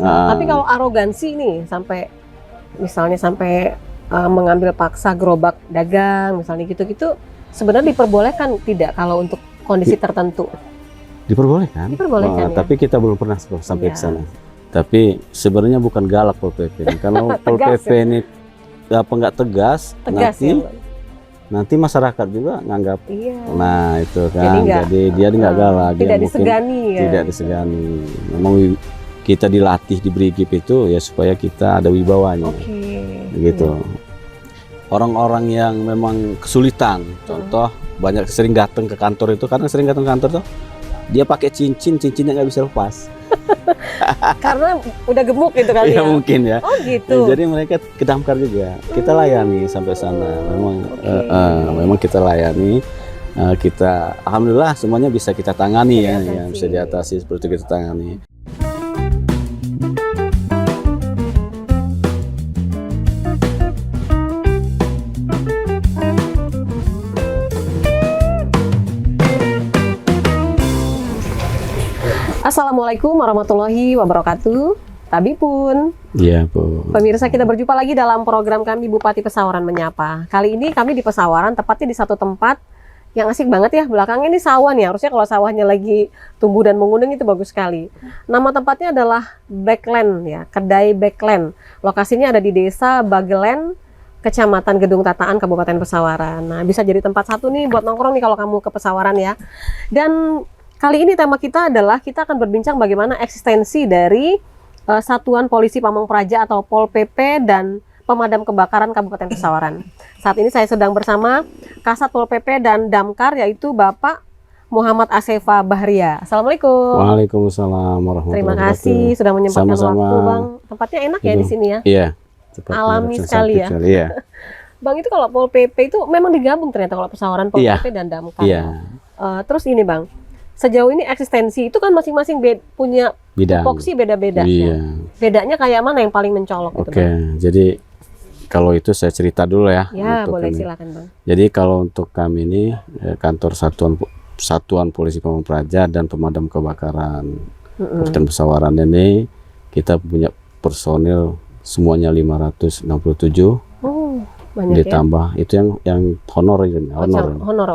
Tapi kalau arogansi nih sampai misalnya mengambil paksa gerobak dagang misalnya gitu-gitu, sebenarnya diperbolehkan tidak kalau untuk kondisi tertentu? Diperbolehkan. Diperbolehkan ya? Tapi kita belum pernah sampai ke sana. Tapi sebenarnya bukan galak Pol PP ini. Kalau Pol PP ini nggak tegas nanti masyarakat juga nganggap. Nah itu kan, jadi dia nggak galak, tidak disegani ya. Tidak disegani. Memang kita dilatih di Brigip itu ya supaya kita ada wibawanya. Gitu. Orang-orang yang memang kesulitan, contoh banyak sering datang ke kantor itu, karena sering datang ke kantor tuh dia pakai cincinnya nggak bisa lepas. Karena udah gemuk gitu kali ya? Mungkin ya. Oh gitu. Jadi mereka ke damkar juga. Kita layani sampai sana. Memang kita layani. Kita alhamdulillah semuanya bisa kita tangani ya, bisa diatasi seperti itu kita tangani. Assalamualaikum warahmatullahi wabarakatuh. Tabi pun. Iya, Bu. Pemirsa, kita berjumpa lagi dalam program kami Bupati Pesawaran Menyapa. Kali ini kami di Pesawaran, tepatnya di satu tempat yang asik banget ya. Belakangnya ini sawah nih. Harusnya kalau sawahnya lagi tumbuh dan mengundang itu bagus sekali. Nama tempatnya adalah Backland ya, Kedai Backland. Lokasinya ada di Desa Bagelen, Kecamatan Gedung Tataan, Kabupaten Pesawaran. Nah, bisa jadi tempat satu nih buat nongkrong nih kalau kamu ke Pesawaran ya. Dan kali ini tema kita adalah kita akan berbincang bagaimana eksistensi dari Satuan Polisi Pamong Praja atau Pol PP dan Pemadam Kebakaran Kabupaten Pesawaran. Saat ini saya sedang bersama Kasat Pol PP dan Damkar, yaitu Bapak Muhammad Asefa Bahria. Assalamualaikum. Waalaikumsalam warahmatullahi wabarakatuh. Terima kasih sudah menyempatkan waktu, Bang. Tempatnya enak ya di sini ya? Iya. Alami sekali ya. Iya. Bang, itu kalau Pol PP itu memang digabung ternyata kalau Pesawaran Pol PP dan Damkar. Iya. Terus ini Bang, sejauh ini eksistensi itu kan masing-masing punya tupoksi beda-beda ya. Bedanya kayak mana yang paling mencolok itu, Bang? Jadi kalau itu saya cerita dulu ya. Ya, boleh silakan, Bang. Jadi kalau untuk kami ini kantor Satuan Polisi Pamong Praja dan Pemadam Kebakaran Kabupaten Pesawaran ini kita punya personil semuanya 567. Banyak ditambah ya? Itu yang honor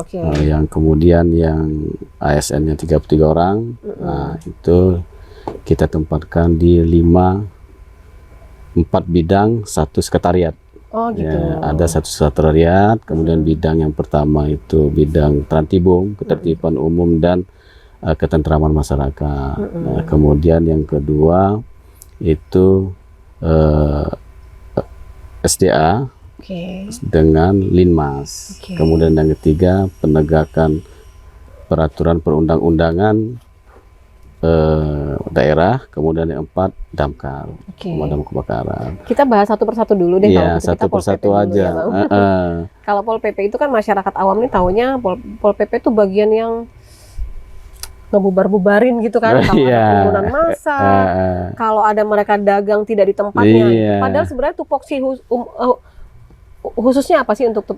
oke. Yang kemudian yang ASN-nya 33 orang. Nah, itu kita tempatkan di 4 bidang, 1 sekretariat. Oh gitu. Ya, ada 1 sekretariat, kemudian bidang yang pertama itu bidang Trantibung, ketertiban umum dan ketentraman masyarakat. Nah, kemudian yang kedua itu SDA dengan Linmas. Kemudian yang ketiga penegakan peraturan perundang-undangan daerah. Kemudian yang 4 Damkar, Pemadam Kebakaran. Kita bahas satu persatu dulu deh. Iya, satu persatu aja. Kalau Pol PP itu kan masyarakat awam nih taunya Pol PP itu bagian yang ngebubar-bubarin gitu kan, kalau ada kerumunan massa, kalau ada mereka dagang tidak di tempatnya. Padahal sebenarnya tupoksi khususnya apa sih untuk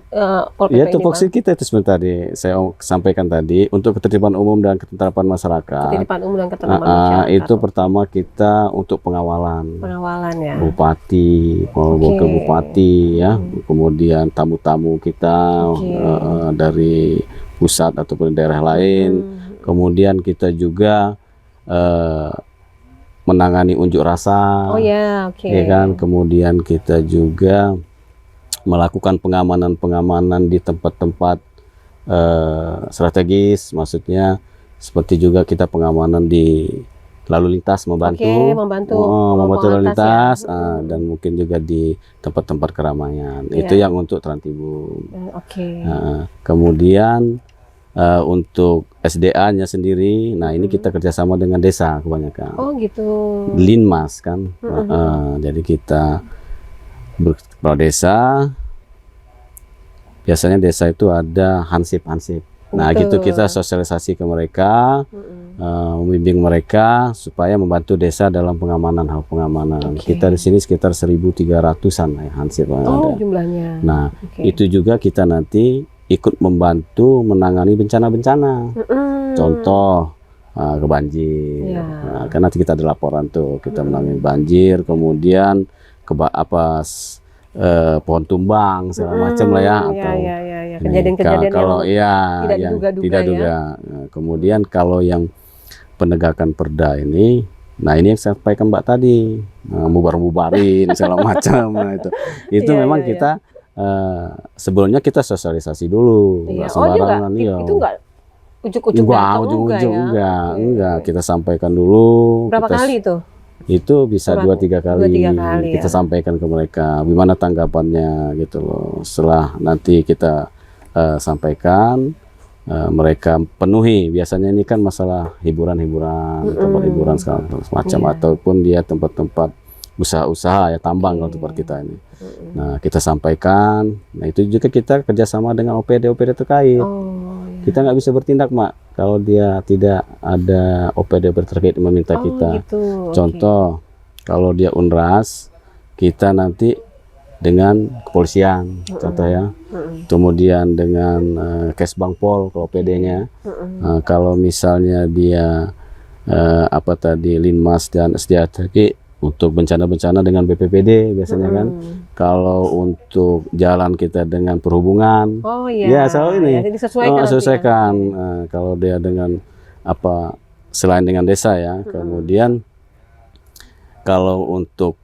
Pol PP ya, ini, tupoksi Bang? kita itu sebentar saya sampaikan tadi untuk ketertiban umum dan ketentraman masyarakat. Ketertiban umum dan ketentraman masyarakat. Itu pertama kita untuk pengawalan. Pengawalan ya. Bupati, wakil bupati ya, kemudian tamu-tamu kita dari pusat ataupun daerah lain. Kemudian kita juga menangani unjuk rasa. Ya kan, kemudian kita juga melakukan pengamanan di tempat-tempat strategis, maksudnya seperti juga kita pengamanan di lalu lintas, membantu lalu lintas dan mungkin juga di tempat-tempat keramaian. Itu yang untuk Trantibung. Kemudian untuk SDA-nya sendiri, nah ini kita kerjasama dengan desa kebanyakan. Oh gitu. Linmas kan, jadi kita kepala desa, biasanya desa itu ada hansip. Nah gitu kita sosialisasi ke mereka, membimbing mereka supaya membantu desa dalam pengamanan Kita di sini sekitar 1.300-an ya hansip ada. Jumlahnya. Nah itu juga kita nanti ikut membantu menangani bencana-bencana. Contoh ke banjir. Iya. Nah, kan nanti kita ada laporan tuh, kita menangani banjir, kemudian pohon tumbang segala macam lah ya, atau ya. Kejadian-kejadian kalau tidak yang diduga-duga tidak ya. duga. Nah, kemudian kalau yang penegakan perda ini, nah ini yang saya sampaikan Mbak tadi, mubar-mubarin segala macam. Nah, itu Iya, memang iya, kita sebelumnya kita sosialisasi dulu, Iya. nggak Oh juga, sembarangan. Iya. itu enggak ujuk-ujuk datang ujung-ujung ya? enggak. Kita sampaikan dulu. Berapa kali itu? Itu bisa Surat 2-3 kali, 2-3 kali kita ya. sampaikan ke mereka gimana tanggapannya gitu loh. Setelah nanti kita sampaikan, mereka penuhi. Biasanya ini kan masalah hiburan-hiburan, tempat hiburan segala macam, Iya. ataupun dia tempat-tempat usaha-usaha ya, tambang kalau tempat kita ini. Nah, kita sampaikan. Nah, itu juga kita kerjasama dengan OPD terkait. Oh, iya. Kita nggak bisa bertindak, Mak, kalau dia tidak ada OPD terkait meminta kita. Gitu. Contoh, kalau dia unras, kita nanti dengan kepolisian, contoh ya. Kemudian dengan Kesbangpol kalau PD-nya. Kalau misalnya dia Linmas dan SDATG untuk bencana-bencana dengan BPPD biasanya kan. Kalau untuk jalan kita dengan perhubungan. Oh iya. Ya, selalu ini. Ya, jadi disesuaikan. Sesuaikan. nanti ya. Kalau dia dengan selain dengan desa ya. Kemudian kalau untuk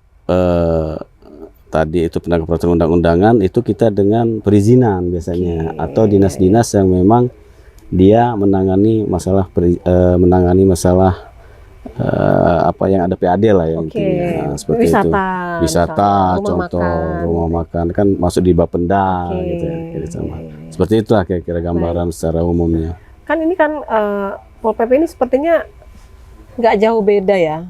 tadi itu penegakan peraturan undang-undangan, itu kita dengan perizinan biasanya, atau dinas-dinas yang memang dia menangani masalah yang ada PAD lah ya, intinya. Nah, seperti wisata, itu. Wisata, rumah contoh makan. rumah makan kan masuk di Bapenda gitu ya, sama. Seperti itulah kira-kira gambaran secara umumnya. Kan ini kan Pol PP ini sepertinya nggak jauh beda ya.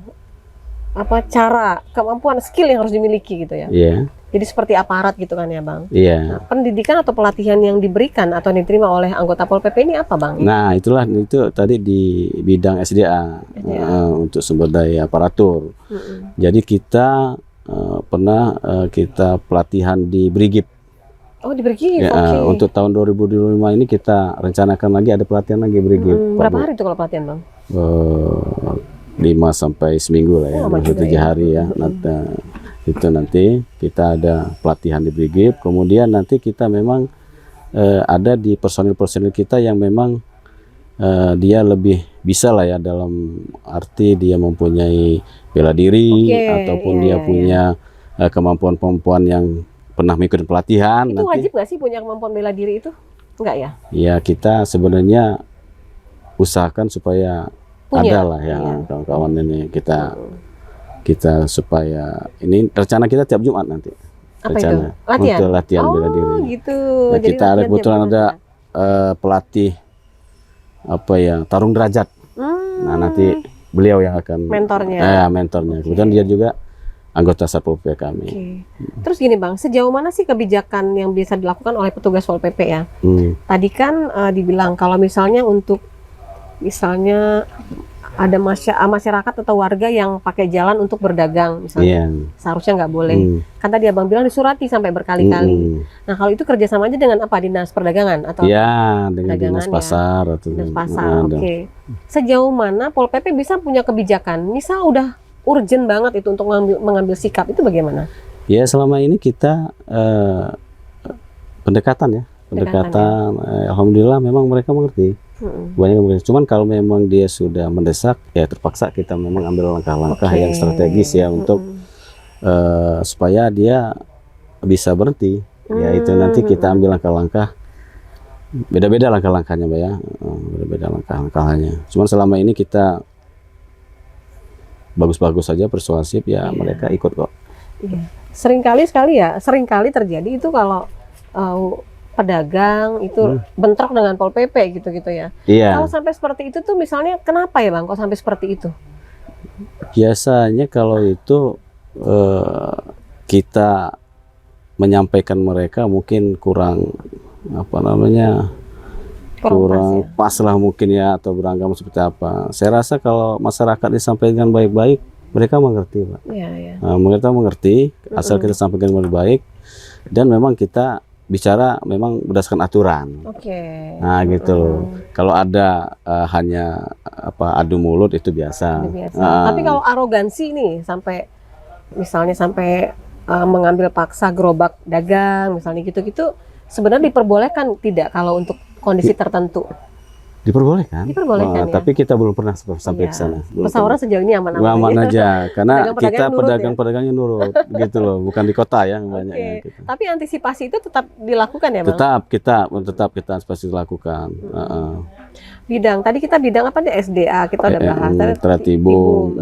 Cara, kemampuan, skill yang harus dimiliki gitu ya. Iya. Jadi seperti aparat gitu kan ya, Bang. Iya. Nah, pendidikan atau pelatihan yang diberikan atau diterima oleh anggota Pol PP ini apa, Bang? Nah, itu tadi di bidang SDA. Untuk sumber daya aparatur. Jadi kita pernah kita pelatihan di Brigip. Oh, di Brigip. Ya, untuk tahun 2025 ini kita rencanakan lagi ada pelatihan lagi Brigip. Berapa hari itu kalau pelatihan, Bang? 5 sampai seminggu lah ya, 7 hari ya. Itu nanti kita ada pelatihan di Brigip, kemudian nanti kita memang ada di personil-personil kita yang memang dia lebih bisa lah ya, dalam arti dia mempunyai bela diri, ataupun dia punya kemampuan-kemampuan yang pernah mengikuti pelatihan. Itu wajib nggak sih punya kemampuan bela diri itu? Enggak ya? Ya, kita sebenarnya usahakan supaya ada lah ya, kawan-kawan ini kita supaya ini rencana kita tiap Jumat nanti. Apa rencana itu? Latihan? Untuk latihan bela diri. Oh gitu. Nah, jadi kita ada kebetulan ada pelatih tarung derajat. Nah, nanti beliau yang akan mentornya. Mentornya. Kemudian dia juga anggota Satpol PP kami. Terus gini, Bang, sejauh mana sih kebijakan yang bisa dilakukan oleh petugas Pol PP ya? Tadi kan dibilang kalau misalnya ada masyarakat atau warga yang pakai jalan untuk berdagang misalnya, seharusnya nggak boleh. Kan tadi Abang bilang disurati sampai berkali-kali. Nah, kalau itu kerjasama aja dengan apa? Dinas Perdagangan atau? Ya, dengan Dinas Pasar atau Dinas Pasar. Sejauh mana Pol PP bisa punya kebijakan? Misal udah urgent banget itu untuk mengambil sikap, itu bagaimana? Ya, selama ini kita pendekatan. Alhamdulillah memang mereka mengerti. Banyak yang mengerti. Cuman kalau memang dia sudah mendesak, ya terpaksa kita memang ambil langkah-langkah yang strategis ya, untuk supaya dia bisa berhenti. Ya, itu nanti kita ambil langkah-langkah. Beda-beda langkah-langkahnya, Mbak ya. Beda-beda langkah-langkahnya. Cuman selama ini kita bagus-bagus saja, persuasif ya, mereka ikut kok. Seringkali terjadi itu kalau pedagang itu bentrok dengan Pol PP gitu ya. Kalau sampai seperti itu tuh misalnya kenapa ya, Bang, kok sampai seperti itu? Biasanya kalau itu kita menyampaikan mereka mungkin kurang kurang pas lah mungkin ya, atau beragama seperti apa. Saya rasa kalau masyarakat disampaikan baik-baik, mereka mengerti, Pak. Mereka mengerti asal kita sampaikan baik-baik, dan memang kita bicara memang berdasarkan aturan. Oke. Nah gitu loh. Kalau ada hanya adu mulut itu biasa. Tapi kalau arogansi nih misalnya sampai mengambil paksa gerobak dagang misalnya gitu-gitu, sebenarnya diperbolehkan tidak kalau untuk kondisi tertentu? Diperbolehkan. Diperbolehkan ya. Tapi kita belum pernah sampai ke sana. Pesawaran sejauh ini aman-aman aman aja, karena kita pedagang-pedagangnya nurut gitu loh, bukan di kota ya banyaknya. Gitu. Tapi antisipasi itu tetap dilakukan ya, Bang? Tetap kita pasti dilakukan. Bidang tadi kita bidang apa nih, SDA kita udah bahas. Tratibum.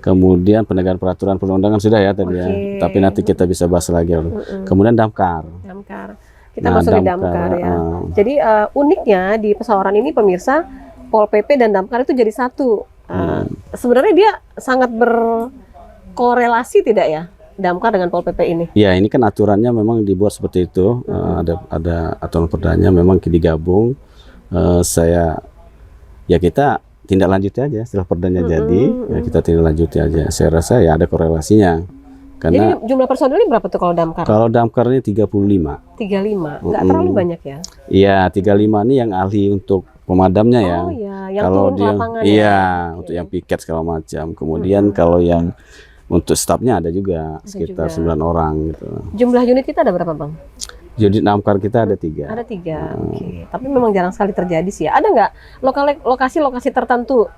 Kemudian penegakan peraturan perundang-undangan sudah ya tadi ya. Tapi nanti kita bisa bahas lagi. Kemudian damkar. Kita masuk di damkar ya. Jadi uniknya di pesawaran ini pemirsa, Pol PP dan damkar itu jadi satu. Sebenarnya dia sangat berkorelasi tidak ya, damkar dengan Pol PP ini? Ya, ini kan aturannya memang dibuat seperti itu. Ada aturan perdanya memang digabung. Kita tindak lanjuti aja setelah perdanya jadi, ya kita tindak lanjuti aja. Saya rasa ya ada korelasinya. Karena jadi jumlah personilnya berapa tuh kalau damkar? Kalau damkar ini 35. 35, nggak terlalu banyak ya? Iya, 35 ini yang ahli untuk pemadamnya ya. Oh iya, yang kalau turun dia, lapangan untuk yang piket segala macam. Kemudian kalau yang untuk stafnya ada juga sekitar 9 orang gitu. Jumlah unit kita ada berapa, Bang? Unit damkar kita ada 3. Ada 3, oke. Tapi memang jarang sekali terjadi sih ya. Ada nggak lokasi-lokasi tertentu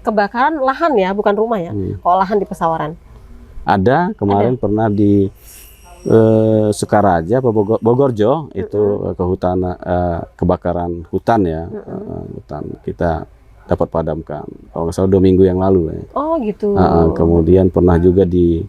kebakaran lahan ya, bukan rumah ya? Kalau lahan di pesawaran? Ada, kemarin pernah di Sukaraja, Bogorjo, itu kebakaran hutan ya, hutan kita dapat padamkan. Kalau nggak salah 2 minggu yang lalu ya. Oh gitu. Kemudian pernah juga di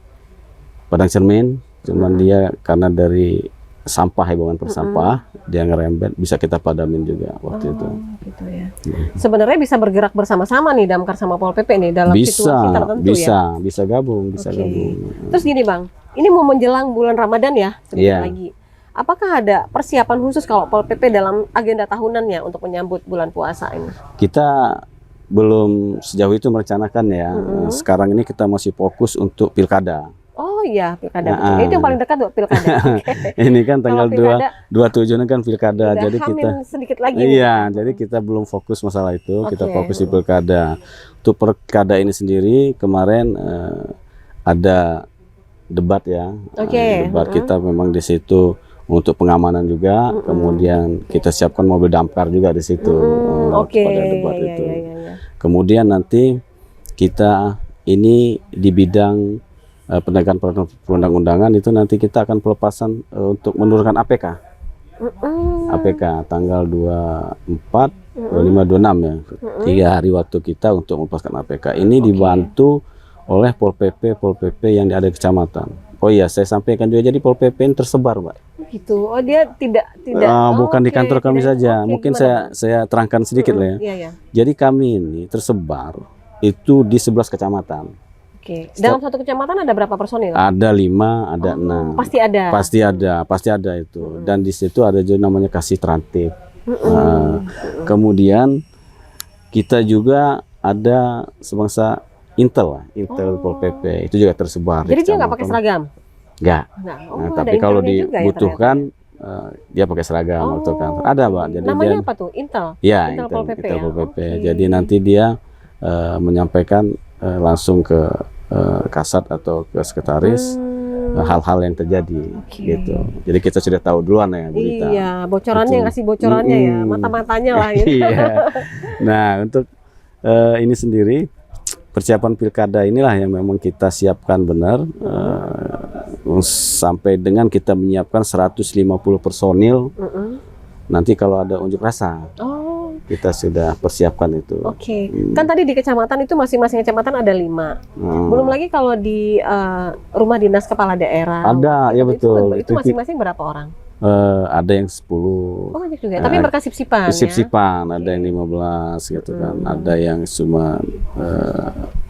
Padang Cermin, cuman dia karena dari sampah, buangan persampah, dia ngerembet, bisa kita padamin juga waktu itu. Gitu ya. Sebenarnya bisa bergerak bersama-sama nih damkar sama Pol PP nih dalam situasi tertentu ya. Bisa gabung. Terus gini, Bang, ini mau menjelang bulan Ramadan ya, sedikit lagi. Apakah ada persiapan khusus kalau Pol PP dalam agenda tahunannya untuk menyambut bulan puasa ini? Kita belum sejauh itu merencanakan ya. Sekarang ini kita masih fokus untuk pilkada. Oh iya, pilkada. Itu yang paling dekat tuh pilkada. Ini kan tanggal 27 kan pilkada. Jadi kita sedikit lagi. Iya, jadi kita belum fokus masalah itu. Kita fokus di pilkada. Untuk pilkada ini sendiri kemarin ada debat ya. Debat kita memang di situ untuk pengamanan juga. Kemudian kita siapkan mobil damkar juga di situ pada debat itu. Kemudian nanti kita ini di bidang penegakan perundang-undangan itu nanti kita akan pelepasan untuk menurunkan APK. APK tanggal 24, 25, 26 ya. 3 hari waktu kita untuk melepaskan APK. Ini dibantu oleh Pol PP yang ada di kecamatan. Oh iya, saya sampaikan juga, jadi Pol PP ini tersebar, Mbak. Gitu. Oh, dia tidak bukan di kantor kami saja. Mungkin saya terangkan sedikit lah ya. Jadi kami ini tersebar itu di 11 kecamatan. Dalam satu kecamatan ada berapa personil? Ada 5, ada 6. Pasti ada itu. Dan di situ ada juga namanya kasih terantip. Kemudian kita juga ada sebangsa Intel Pol PP itu juga tersebar. Jadi dia nggak pakai seragam? Nggak. Tapi kalau dibutuhkan dia pakai seragam atau kan. Ada, Pak. Jadi namanya apa tuh? Intel. Ya, Intel Pol PP. Jadi nanti dia menyampaikan langsung ke kasat atau ke sekretaris hal-hal yang terjadi gitu. Jadi kita sudah tahu duluan ya berita. Iya, bocorannya, ngasih bocorannya ya, mata-matanya lah gitu. Iya. Nah, untuk ini sendiri persiapan pilkada inilah yang memang kita siapkan benar sampai dengan kita menyiapkan 150 personil. Nanti kalau ada unjuk rasa. Kita sudah persiapkan itu. Kan tadi di kecamatan itu masing-masing kecamatan ada 5. Belum lagi kalau di rumah dinas kepala daerah. Ada, ya betul. Itu masing-masing berapa orang? Ada yang 10. Oh, banyak juga. Tapi mereka sip-sipan ya? Sip-sipan, ada yang 15 gitu kan. Ada yang cuma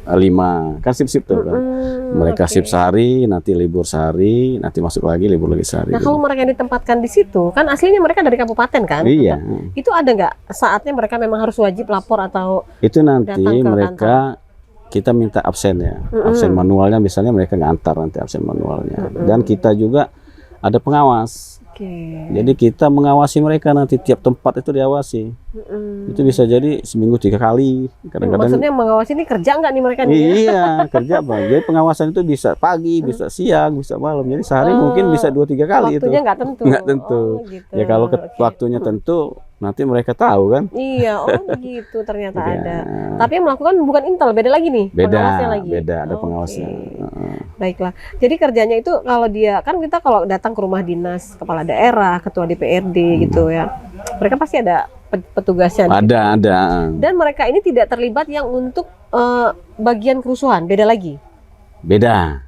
5. Kan sip-sip tuh kan. Mereka sip sehari, nanti libur sehari, nanti masuk lagi, libur lagi sehari. Nah, kalau mereka ditempatkan di situ, kan aslinya mereka dari kabupaten kan? Iya. Itu ada nggak saatnya mereka memang harus wajib lapor atau itu nanti mereka kantor? Kita minta absen ya. Absen manualnya misalnya mereka ngantar nanti absen manualnya. Dan kita juga ada pengawas. Jadi kita mengawasi mereka, nanti tiap tempat itu diawasi. Itu bisa jadi seminggu 3 kali. Kadang-kadang. Maksudnya mengawasi ini kerja nggak nih mereka nih? Iya, kerja Bang. Jadi pengawasan itu bisa pagi, bisa siang, bisa malam. Jadi sehari mungkin bisa 2-3 kali itu. Waktunya nggak tentu. Nggak tentu. Gitu. Ya kalau waktunya tentu, nanti mereka tahu kan. Iya, begitu ternyata ada. Tapi yang melakukan bukan Intel, beda lagi nih. Pengawasnya lagi. Beda, ada pengawasnya. Baiklah. Jadi kerjanya itu kalau dia kan kita kalau datang ke rumah dinas kepala daerah, ketua DPRD gitu ya, mereka pasti ada petugasnya. Ada. Dan mereka ini tidak terlibat yang untuk bagian kerusuhan, beda lagi. Beda.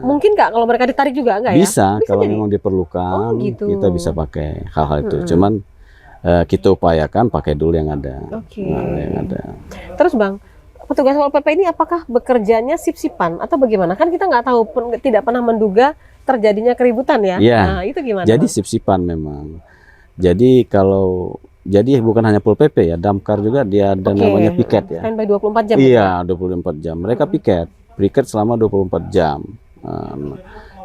Mungkin nggak kalau mereka ditarik juga nggak ya? Bisa kalau jadi? memang diperlukan, gitu. kita bisa pakai hal-hal itu. Cuman kita upayakan pakai dulu yang ada. Yang ada. Terus Bang, petugas Satpol PP ini apakah bekerjanya sip-sipan atau bagaimana? Kan kita nggak tahu, tidak pernah menduga terjadinya keributan ya. Iya. Nah, itu gimana? Jadi Bang? sip-sipan memang. Jadi bukan hanya Pol PP ya, Damkar juga dia ada namanya piket ya. Standby 24 jam. Iya, 24 jam. Mereka piket selama 24 jam.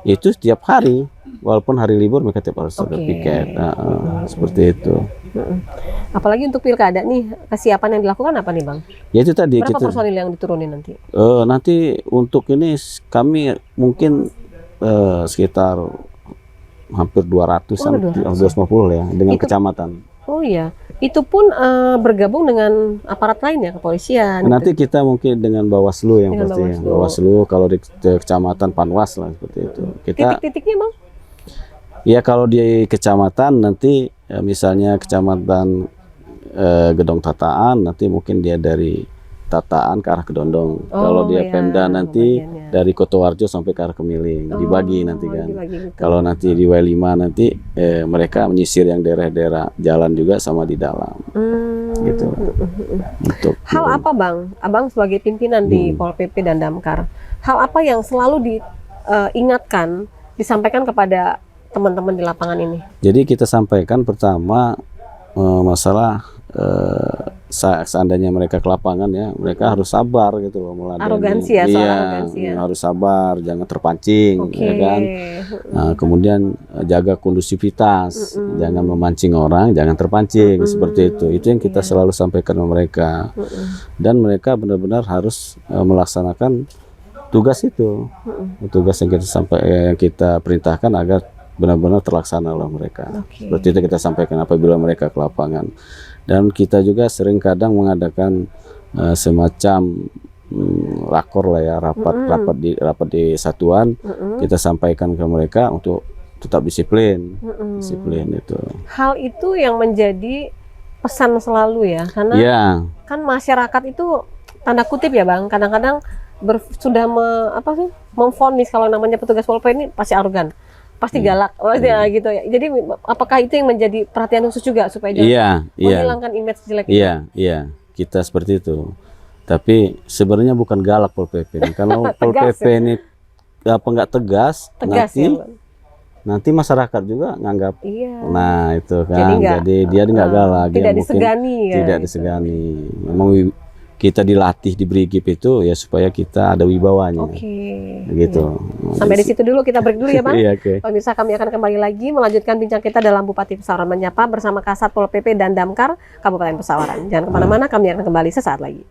Itu setiap hari, walaupun hari libur mereka tiap harus ada piket. Seperti itu. Apalagi untuk pilkada nih, kesiapan yang dilakukan apa nih Bang? Ya itu tadi. Berapa personil yang diturunin nanti? Nanti untuk ini kami mungkin sekitar hampir 200-an, 250 ya dengan kecamatan. Oh iya, itu pun bergabung dengan aparat lain ya, kepolisian. Nanti gitu. kita mungkin dengan Bawaslu yang Dengan pasti. Bawaslu. Kalau di kecamatan Panwas lah seperti itu. Kita titik-titiknya Bang? ya kalau di kecamatan nanti misalnya kecamatan Gedong Tataan, nanti mungkin dia dari Tataan ke arah Kedondong. Kalau dia Pemda nanti dari Kotowarjo sampai ke arah Kemiling, dibagi nanti kan. Gitu. Kalau nanti di W5 nanti mereka menyisir yang daerah-daerah jalan juga sama di dalam. Gitu. Untuk hal apa Bang? Abang sebagai pimpinan di Pol PP dan Damkar, hal apa yang selalu diingatkan, disampaikan kepada teman-teman di lapangan ini? Jadi kita sampaikan pertama masalah seandainya mereka ke lapangan ya, mereka harus sabar gitu loh meladeni. Arogansi ya, soal arogansi ya. Harus sabar, jangan terpancing, ya kan. Nah, kemudian jaga kondusivitas, jangan memancing orang, jangan terpancing seperti itu. Itu yang kita selalu sampaikan ke mereka. Dan mereka benar-benar harus melaksanakan tugas itu, tugas yang kita perintahkan agar benar-benar terlaksana oleh mereka. Seperti itu kita sampaikan apabila mereka ke lapangan. Dan kita juga sering kadang mengadakan semacam rakor lah ya, rapat di satuan. Kita sampaikan ke mereka untuk tetap disiplin, disiplin itu. Hal itu yang menjadi pesan selalu ya, karena kan masyarakat itu tanda kutip ya Bang, kadang-kadang sudah memvonis kalau namanya petugas Pol PP ini pasti arogan. Pasti galak, gitu ya. Jadi apakah itu yang menjadi perhatian khusus juga supaya jangan menghilangkan image jelek? Iya, kita seperti itu. Tapi sebenarnya bukan galak Pol PP ini. Kalau Pol PP ini nggak tegas nanti masyarakat juga nganggap. Nah itu kan. Jadi dia nggak galak. Tidak disegani. Tidak disegani. Memang kita dilatih di Brigip itu ya supaya kita ada wibawanya. Gitu. Sampai di situ dulu, kita break dulu ya Bang. Pemirsa, kami akan kembali lagi melanjutkan bincang kita dalam Bupati Pesawaran Menyapa bersama Kasat Pol PP dan Damkar Kabupaten Pesawaran. Jangan kemana-mana, kami akan kembali sesaat lagi.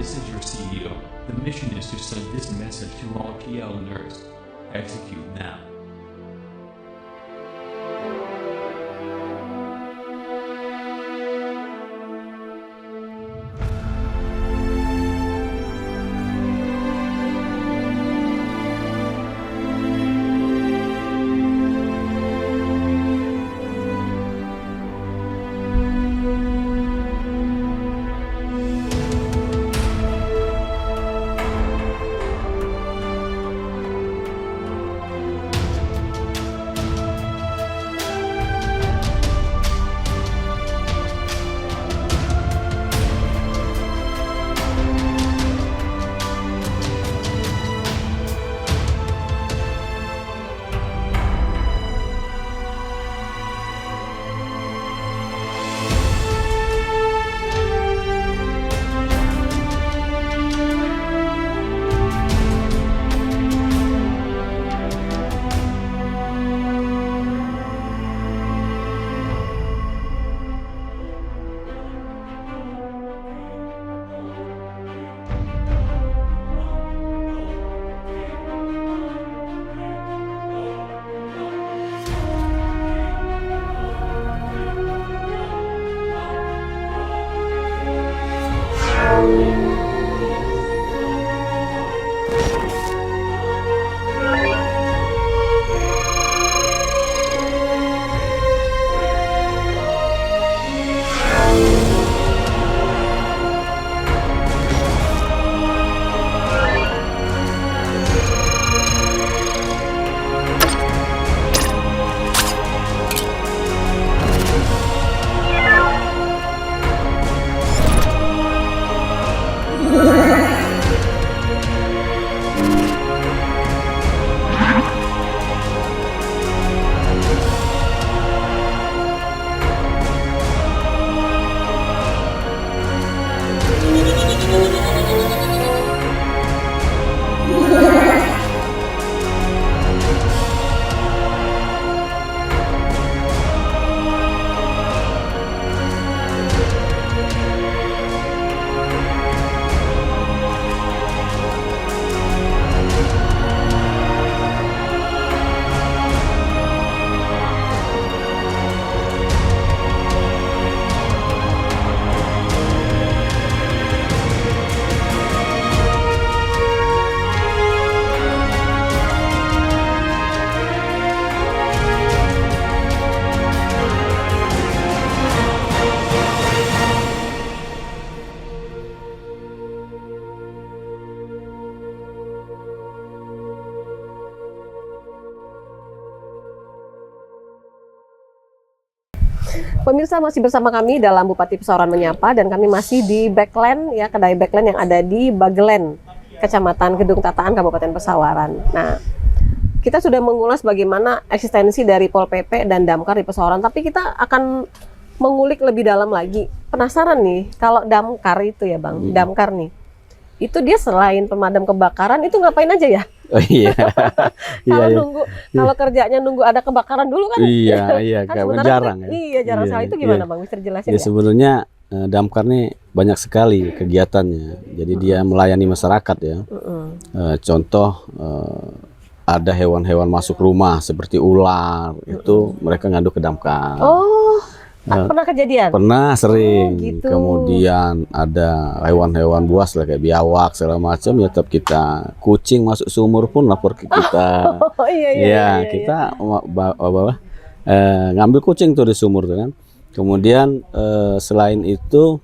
This is your CEO. The mission is to send this message to all key listeners. Execute now. Pemirsa, masih bersama kami dalam Bupati Pesawaran Menyapa, dan kami masih di Backland ya, kedai Backland yang ada di Bagelen, Kecamatan Gedung Tataan, Kabupaten Pesawaran. Nah, kita sudah mengulas bagaimana eksistensi dari Pol PP dan Damkar di Pesawaran, tapi kita akan mengulik lebih dalam lagi. Penasaran nih, kalau Damkar itu ya Bang, Damkar nih, itu dia selain pemadam kebakaran itu ngapain aja ya? Oh iya. Kalau Iya, nunggu, kalau kerjanya nunggu ada kebakaran dulu kan? iya, Kan kan sementara jarang kita- ya. Iya, jarang Iya, sekali. Itu iya. gimana Bang? Bisa dijelasin Ya nggak? sebenarnya Damkar nih banyak sekali kegiatannya. Jadi dia melayani masyarakat ya. Contoh ada hewan-hewan masuk rumah seperti ular, itu mereka ngadu ke Damkar. Oh, pernah kejadian? Pernah sering. Oh, gitu. Kemudian ada hewan-hewan buas lah kayak biawak segala macam, ya tetap kita. Kucing masuk sumur pun lapor ke kita. Oh iya, iya, Ya, iya, iya. kita ngambil kucing tuh di sumur tuh kan. Kemudian selain itu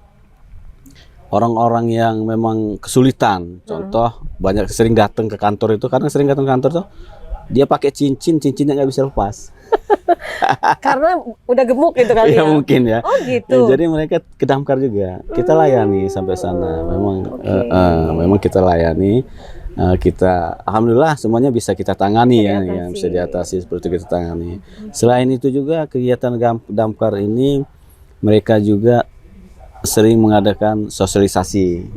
orang-orang yang memang kesulitan, contoh banyak sering datang ke kantor itu, karena sering datang ke kantor tuh dia pakai cincinnya nggak bisa lepas. Karena udah gemuk gitu kali Ya ya? mungkin ya. Oh gitu. Jadi mereka ke Damkar juga. Kita layani sampai sana. Memang kita layani. Kita alhamdulillah semuanya bisa kita tangani ya, yang bisa diatasi seperti itu kita tangani. Selain itu juga kegiatan Damkar ini mereka juga sering mengadakan sosialisasi,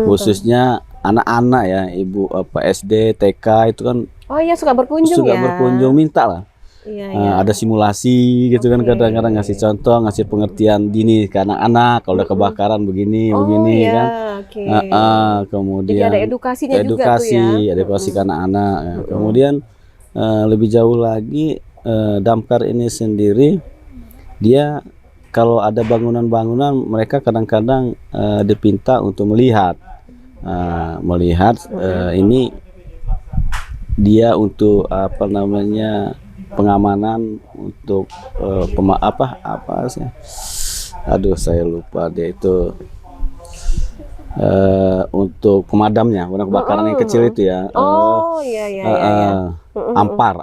khususnya anak-anak ya, ibu SD, TK itu kan Oh iya, suka berkunjung suka ya? berkunjung, minta lah. Iya, iya. Ada simulasi gitu kan, Oke. kadang-kadang ngasih contoh, ngasih pengertian dini ke anak-anak kalau ada kebakaran begini Oh begini iya, kan. oke. Kemudian Jadi ada edukasinya juga tuh ya? edukasi ke anak-anak. Ya. Kemudian lebih jauh lagi Damkar ini sendiri dia kalau ada bangunan-bangunan mereka kadang-kadang dipinta untuk melihat ini dia untuk apa namanya pengamanan untuk apa sih? Aduh saya lupa dia itu untuk pemadamnya, kebakaran yang kecil itu ya. Oh iya, iya, iya, iya. Ampar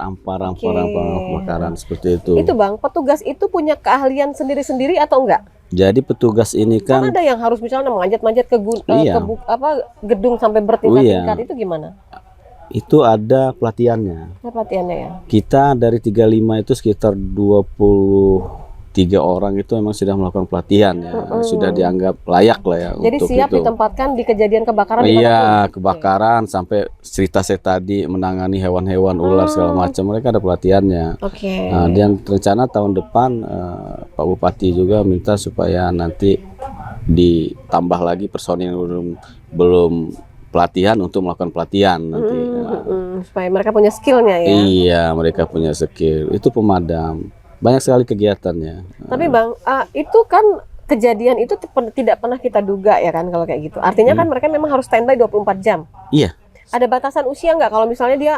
kebakaran seperti itu. Itu Bang, petugas itu punya keahlian sendiri-sendiri atau enggak? Jadi petugas ini Kan kan ada yang harus misalnya manjat-manjat ke, Iya. gedung sampai bertingkat-tingkat, itu gimana? itu ada pelatihannya. Apa latihannya ya? Kita dari 35 itu sekitar 23 orang itu memang sudah melakukan pelatihan ya. Sudah dianggap layak lah ya Jadi untuk siap itu. ditempatkan di kejadian kebakaran dimanapun? Iya, kebakaran sampai cerita saya tadi menangani hewan-hewan ular segala macam, mereka ada pelatihannya. Oke. Nah, dan rencana tahun depan Pak Bupati juga minta supaya nanti ditambah lagi personil yang belum pelatihan untuk melakukan pelatihan nanti. Supaya mereka punya skillnya ya. Iya, mereka punya skill. Itu pemadam. Banyak sekali kegiatannya. Tapi Bang, itu kan kejadian itu tidak pernah kita duga ya kan kalau kayak gitu. Artinya kan mereka memang harus standby 24 jam. Iya. Ada batasan usia nggak kalau misalnya dia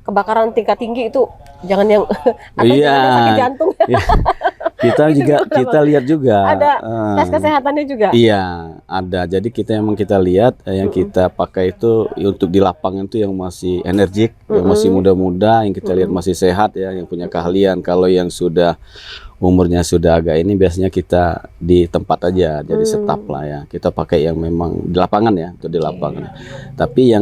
kebakaran tingkat tinggi itu jangan yang atau Iya. jangan yang sakit jantung. Iya. Kita lihat juga. Ada tes kesehatannya juga. Iya, ada. Jadi kita lihat yang kita pakai itu untuk di lapangan itu yang masih energik, yang masih muda-muda, yang kita lihat masih sehat ya, yang punya keahlian. Kalau yang sudah umurnya sudah agak ini biasanya kita di tempat aja, jadi staf lah ya. Kita pakai yang memang di lapangan ya, itu di lapangan. Tapi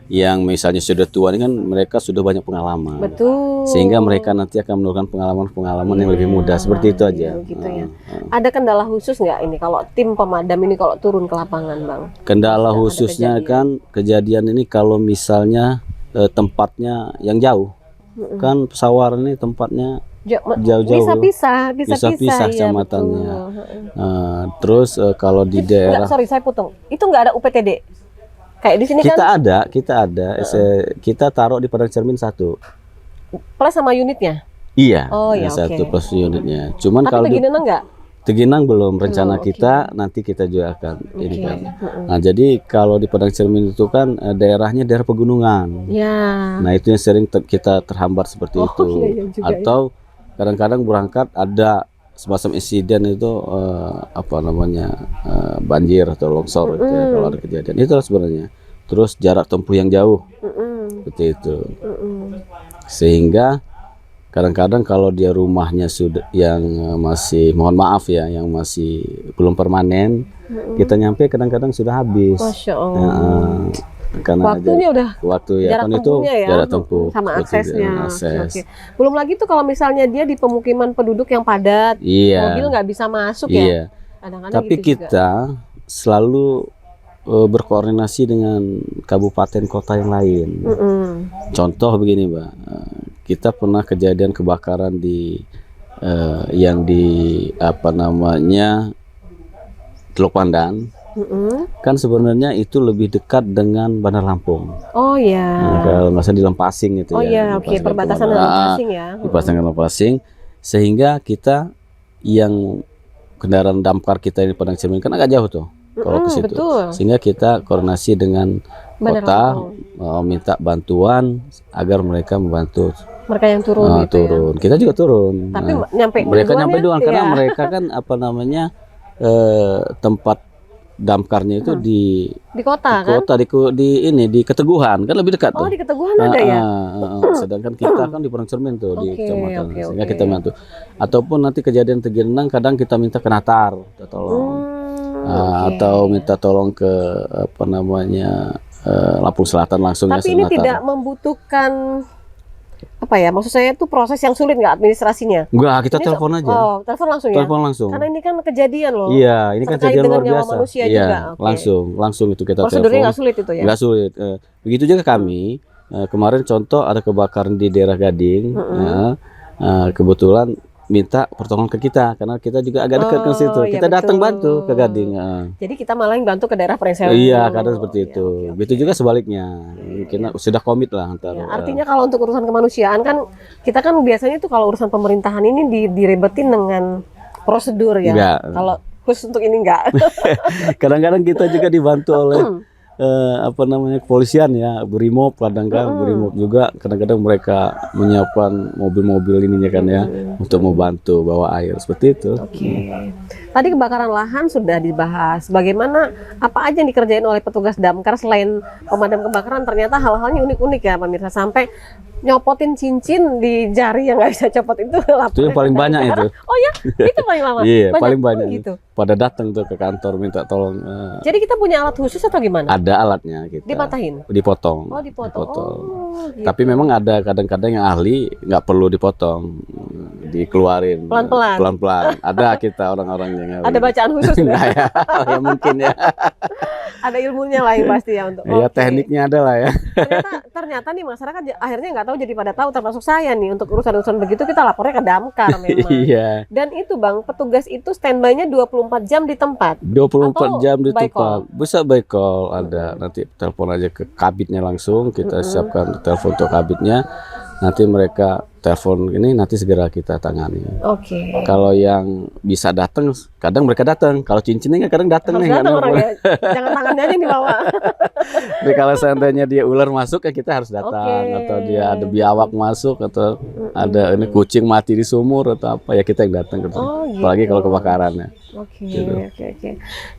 yang misalnya sudah tua ini kan mereka sudah banyak pengalaman. Betul. Sehingga mereka nanti akan menurunkan pengalaman-pengalaman yang lebih mudah, seperti itu aja. Iya, gitu ya. Ada kendala khusus nggak ini kalau tim pemadam ini kalau turun ke lapangan, Bang? Kendala Ada khususnya kejadian. kan kejadian ini kalau misalnya tempatnya yang jauh. Kan Pesawaran ini tempatnya jauh-jauh. Bisa Bisa pisah iya, kecamatannya. betul. Terus kalau di daerah Sorry, saya potong. Itu nggak ada UPTD? Kayak di sini kita kan ada, kita taruh di Padang Cermin 1. plus sama unitnya. Iya, Oh, ya, satu oke. plus unitnya. Cuman Tapi kalau di Tegineneng nggak? Teginang belum, rencana oke. kita nanti kita juga akan ini Oke. kan. Nah, jadi kalau di Padang Cermin itu kan daerahnya daerah pegunungan. Ya. Nah, itu yang sering kita terhambat seperti Oh, itu. iya, iya juga, Atau kadang-kadang berangkat ada semacam insiden itu banjir atau longsor gitu ya, kalau ada kejadian. Itu sebenarnya. Terus jarak tempuh yang jauh Mm-mm. seperti itu. Mm-mm. Sehingga kadang-kadang kalau dia rumahnya sudah yang masih, mohon maaf ya, yang masih belum permanen, kita nyampe kadang-kadang sudah habis. Masya Ya, Allah. karena Waktunya udah waktu ya jarak kan itu tempuhnya ya, jarak tempuh sama seperti itu, aksesnya. akses. Oke. Belum lagi tuh kalau misalnya dia di pemukiman penduduk yang padat, Iya. mobil nggak bisa masuk Iya. ya. Kadang-kadang Tapi gitu juga. kita selalu berkoordinasi dengan kabupaten kota yang lain. Contoh begini, Mbak, kita pernah kejadian kebakaran di yang di apa namanya Teluk Pandan. Kan sebenarnya itu lebih dekat dengan Bandar Lampung. Oh ya. Nah, kalau nggak salah di Lempasing itu Oh ya. iya, oke, Lempasing, perbatasan Teluk dengan Pandan. Lempasing ya. Di Pasang Lempasing, sehingga kita yang kendaraan damkar kita ini Padang Cermin kan agak jauh tuh kalau ke situ. Betul. Sehingga kita koordinasi dengan Bandar kota, Lampung. minta bantuan agar mereka membantu Mereka yang turun gitu ya. turun. Kita juga turun. Tapi Nah, nyampe mereka duluan nyampe ya? duluan karena Iya. mereka kan apa namanya tempat damkarnya itu di Di kota kan? kota di ini di Keteguhan kan lebih dekat Oh tuh. di Keteguhan ada ya? Sedangkan kita kan di Padang Cermin tuh di Oke, kecamatan, oke, sehingga oke. kita bantu. Ataupun nanti kejadian tergenang kadang kita minta ke Natar, kita tolong. Oke. Atau minta tolong ke apa namanya Lampung Selatan langsung ya, Tapi ini Natar. tidak membutuhkan apa ya? Maksud saya itu proses yang sulit nggak administrasinya? Enggak, kita Ini telepon aja. Oh, telepon langsung ya? Telepon langsung. Karena ini kan kejadian loh. Iya, ini kan terkait kejadian dengan luar nyawa biasa. manusia Iya, juga, oke. langsung itu kita Prosedurnya telepon. nggak sulit itu ya? Nggak sulit. Begitu juga kami. Kemarin contoh ada kebakaran di daerah Gading. Kebetulan minta pertolongan ke kita karena kita juga agak dekat ke Oh, situ. iya, Kita datang betul. bantu ke Gading. Jadi kita malah yang bantu ke daerah Prensewu. Iya, kadang seperti Iya, itu. oke, oke. Begitu juga sebaliknya. Mungkin sudah komit lah antar. Ya, artinya kalau untuk urusan kemanusiaan kan kita kan biasanya itu kalau urusan pemerintahan ini direbetin dengan prosedur ya. Enggak. Kalau khusus untuk ini enggak. Kadang-kadang kita juga dibantu oleh apa namanya kepolisian ya, Brimob kadang-kadang Brimob juga kadang-kadang mereka menyiapkan mobil-mobil ininya kan ya untuk membantu bawa air seperti itu. Oke. Tadi kebakaran lahan sudah dibahas. Bagaimana apa aja yang dikerjain oleh petugas damkar selain pemadam kebakaran? Ternyata hal-halnya unik-unik ya pemirsa. Sampai nyopotin cincin di jari yang nggak bisa copot itu. Itu yang paling banyak itu. Oh ya, itu paling lama. Iya, paling Oh, banyak. gitu. Pada datang tuh ke kantor minta tolong. Jadi kita punya alat khusus atau gimana? Ada alatnya kita. Dipatahin? Dipotong. Oh dipotong. Oh, gitu. Tapi memang ada kadang-kadang yang ahli nggak perlu dipotong, dikeluarin Pelan-pelan. pelan-pelan. Ada kita orang-orang yang ahli. Ada bacaan khusus Nah, nggak? ya, ya mungkin ya. Ada ilmunya lah yang pasti ya untuk. Ya Oke. tekniknya ada lah ya. Ternyata nih masyarakat akhirnya nggak tahu, jadi pada tahu, termasuk saya nih, untuk urusan-urusan begitu kita lapornya ke damkar memang. Iya. Dan itu Bang, petugas itu standby-nya 24 jam di tempat. 24 Atau jam di by tempat. Bisa by call ada. Nanti telepon aja ke kabitnya langsung. Kita siapkan telepon untuk kabitnya. Nanti mereka telepon ini nanti segera kita tangani. Oke. Kalau yang bisa datang, kadang mereka datang. Kalau cincinnya kadang datang Harus nih. datang nggak orangnya. Jangan tangannya aja yang dibawa. Tapi kalau seandainya dia ular masuk ya kita harus datang. Oke. Atau dia ada biawak masuk atau ada ini kucing mati di sumur atau apa ya kita yang datang. Oh, gitu. Apalagi kalau kebakaran ya. Oke, Gitu. oke.